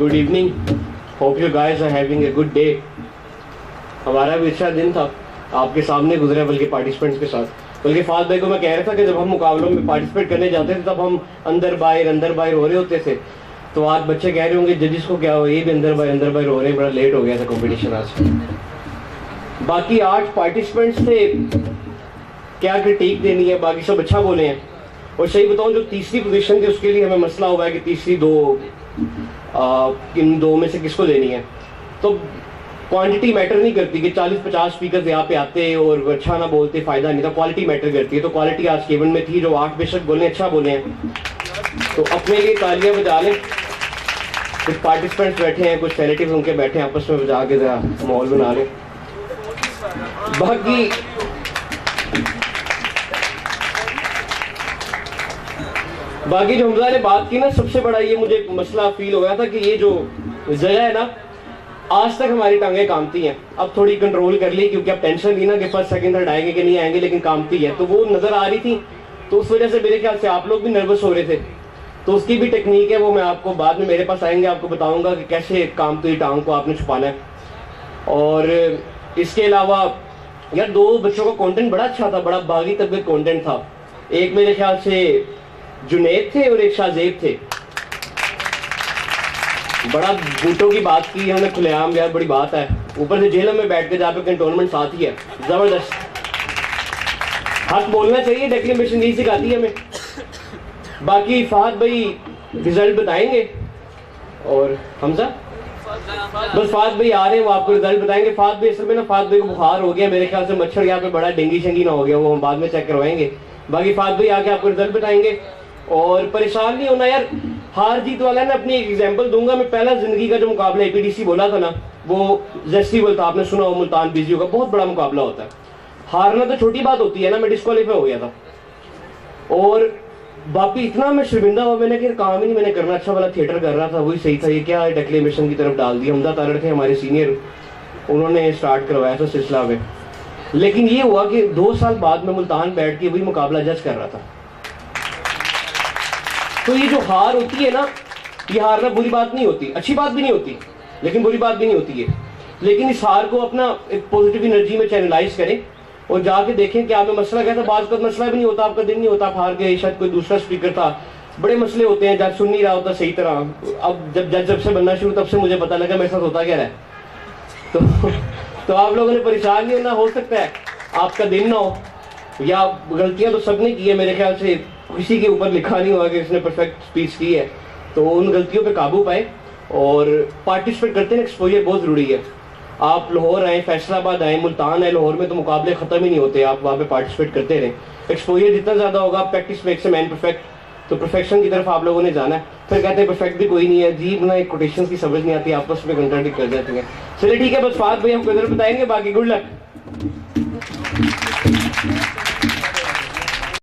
good evening. Hope you guys are having a good day. हमारा भी अच्छा दिन था, आपके सामने गुजरा, बल्कि पार्टिसिपेंट्स के साथ। बल्कि फाद भाई को मैं कह रहा था कि जब हम मुकाबलों में पार्टिसिपेट करने जाते थे तब हम अंदर बाहर हो रहे होते थे। तो आज बच्चे कह रहे होंगे जजिस को क्या हो, ये भी अंदर बाहर हो रहे हैं, बड़ा लेट हो गया था कंपटीशन आज। बाकी 8 पार्टिसिपेंट्स थे, क्या क्रिटिक देनी है, बाकी सब अच्छा बोले हैं। और सही बताऊं, जो तीसरी पोजीशन थी उसके लिए हमें मसला हुआ है कि तीसरी इन दो में से किसको देनी है। तो क्वांटिटी मैटर नहीं करती कि 40-50 स्पीकर यहाँ पे आते और अच्छा ना बोलते, फायदा नहीं था। क्वालिटी मैटर करती है। तो क्वालिटी आज केवन में थी, जो 8 बेशक बोले अच्छा बोले हैं, तो अपने लिए तालियां बजा लें। कुछ पार्टिसिपेंट्स बैठे हैं, कुछ रिलेटिव्स उनके बैठे हैं, आपस में बजा के जरा माहौल बना लें। बाकी जो हमजा ने बात की ना, सबसे बड़ा ये मुझे मसला फील हो गया था कि ये जो जगह है ना, आज तक हमारी टांगें कामती हैं। अब थोड़ी कंट्रोल कर ली क्योंकि अब टेंशन थी ना कि फर्स्ट सेकंड थर्ड आएंगे कि नहीं आएंगे, लेकिन कामती है तो वो नजर आ रही थी। तो उस वजह से मेरे ख्याल से आप लोग भी नर्वस हो रहे थे। तो उसकी भी टेक्निक है, वो मैं आपको बाद में मेरे पास आएंगे आपको बताऊंगा कि कैसे कामती टांग को आपने छुपाना है। और इसके अलावा यार 2 बच्चों का कंटेंट बड़ा अच्छा था, बड़ा बागी तबीयत कंटेंट था। एक मेरे ख्याल से जुनैद थे और एक शाहजेब थे। बड़ा बूटों की बात की हमने खुलेआम, यार बड़ी बात है। ऊपर से जेल में बैठ के जहाँ पे कंटोनमेंट साथ ही है, जबरदस्त। हक बोलना चाहिए, डेक्लेमेशन नहीं सिखाती है हमें। बाकी फाहद भाई रिजल्ट बताएंगे और हमजा बस फाहद भाई आ रहे हैं, वो आपको रिजल्ट बताएंगे। फाहद भाई असल में ना, फाहद भाई को बुखार हो गया, मेरे ख्याल से मच्छर यहाँ पे बड़ा डेंगी शेंगी ना हो गया, वो हम बाद में चेक करवाएंगे। बाकी फाहद भाई आके आपको रिजल्ट बताएंगे। और परेशान नहीं होना यार, हार जीत वाला ना, अपनी एक एग्जांपल दूंगा मैं। पहला जिंदगी का जो मुकाबला एपीडीसी बोला था ना, वो फेस्टिवल था, आपने सुना हो, मुल्तान बीजीओ का बहुत बड़ा मुकाबला होता है। हारना तो छोटी बात होती है ना, मैं डिस्क्वालीफाई हो गया था। और बाकी इतना मैं शर्मिंदा हुआ, मैंने कि काम ही नहीं मैंने करना, अच्छा वाला थिएटर कर रहा था, वही सही था। ये क्या डेक्लेमेशन की तरफ डाल दिया। हमजा तारड़ थे हमारे सीनियर, उन्होंने स्टार्ट करवाया था सिलसिला में। लेकिन ये हुआ कि 2 साल बाद में मुल्तान बैठ के वही मुकाबला जज कर रहा था। तो ये जो हार होती है ना, ये हारना बुरी बात नहीं होती, अच्छी बात भी नहीं होती, लेकिन बुरी बात भी नहीं होती है। लेकिन इस हार को अपना एक पॉजिटिव एनर्जी में चैनलाइज करें और जाके देखें कि आपने मसला क्या था। बात का मसला भी नहीं होता, आपका दिन नहीं होता, आप हार गए, शायद कोई दूसरा स्पीकर था। बड़े मसले होते हैं, जज सुन नहीं रहा होता सही तरह। अब जब से बनना शुरू तब से मुझे पता लगा मेरे साथ होता क्या है। तो आप लोगों ने परेशान नहीं होना। हो सकता है आपका दिन ना हो, या गलतियां तो सबने की है, मेरे ख्याल से किसी के ऊपर लिखा नहीं हुआ कि उसने परफेक्ट स्पीच की है। तो उन गलतियों पे काबू पाए और पार्टिसिपेट करते हैं। एक्सपोजर बहुत ज़रूरी है। आप लाहौर आए, फैसलाबाद आए, मुल्तान आए, लाहौर में तो मुकाबले ख़त्म ही नहीं होते, आप वहाँ पे पार्टिसिपेट करते रहें। एक्सपोजर जितना ज़्यादा होगा, practice makes a man perfect, तो परफेक्शन की तरफ आप लोगों ने जाना है। फिर कहते हैं परफेक्ट भी कोई नहीं है जी, ना एक कोटेशन की समझ नहीं आती, आपस में कंट्राडिक्ट कर जाती है। चलिए ठीक है, बस फाहद भाई हमको इधर बताएंगे, बाकी गुड लक।